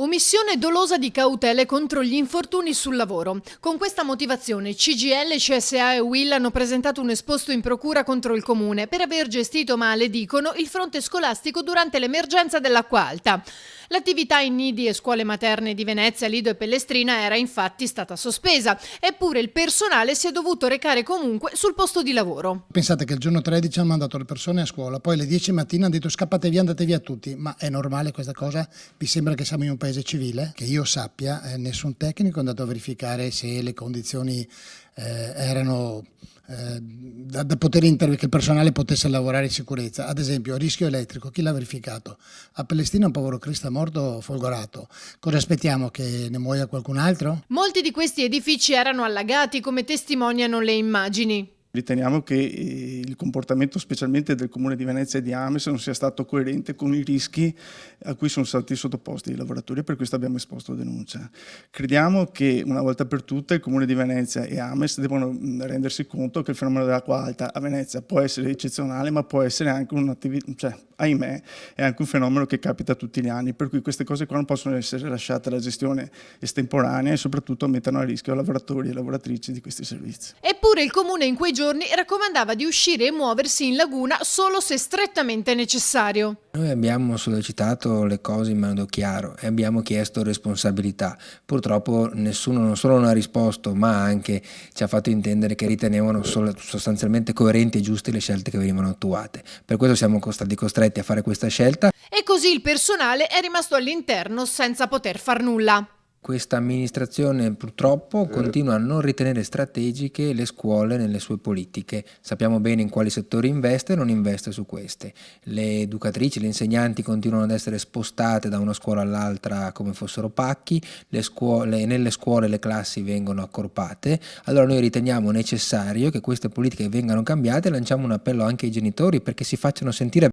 Omissione dolosa di cautele contro gli infortuni sul lavoro. Con questa motivazione CGIL, CSA e UIL hanno presentato un esposto in procura contro il comune per aver gestito male, dicono, il fronte scolastico durante l'emergenza dell'acqua alta. L'attività in nidi e scuole materne di Venezia, Lido e Pellestrina era infatti stata sospesa, eppure il personale si è dovuto recare comunque sul posto di lavoro. Pensate che il giorno 13 hanno mandato le persone a scuola, poi alle 10 mattina hanno detto scappate via, andate via tutti. Ma è normale questa cosa? Vi sembra che siamo in un paese civile? Che io sappia, nessun tecnico è andato a verificare se le condizioni erano da poter intervenire, che il personale potesse lavorare in sicurezza. Ad esempio, rischio elettrico, chi l'ha verificato? A Pellestrina un povero Cristo è morto folgorato. Cosa aspettiamo, che ne muoia qualcun altro? Molti di questi edifici erano allagati, come testimoniano le immagini. Riteniamo che il comportamento specialmente del Comune di Venezia e di Ames non sia stato coerente con i rischi a cui sono stati sottoposti i lavoratori e per questo abbiamo esposto denuncia. Crediamo che una volta per tutte il Comune di Venezia e Ames devono rendersi conto che il fenomeno dell'acqua alta a Venezia può essere eccezionale, ma può essere anche un'attività, ahimè, è anche un fenomeno che capita tutti gli anni, per cui queste cose qua non possono essere lasciate alla gestione estemporanea e soprattutto mettono a rischio lavoratori e lavoratrici di questi servizi. Eppure il comune in quei giorni raccomandava di uscire e muoversi in laguna solo se strettamente necessario. Noi abbiamo sollecitato le cose in modo chiaro e abbiamo chiesto responsabilità. Purtroppo nessuno non solo non ha risposto, ma anche ci ha fatto intendere che ritenevano sostanzialmente coerenti e giuste le scelte che venivano attuate. Per questo siamo stati costretti a fare questa scelta. E così il personale è rimasto all'interno senza poter far nulla. Questa amministrazione purtroppo continua a non ritenere strategiche le scuole nelle sue politiche. Sappiamo bene in quali settori investe e non investe su queste. Le educatrici, le insegnanti continuano ad essere spostate da una scuola all'altra come fossero pacchi, nelle scuole le classi vengono accorpate. Allora noi riteniamo necessario che queste politiche vengano cambiate e lanciamo un appello anche ai genitori perché si facciano sentire.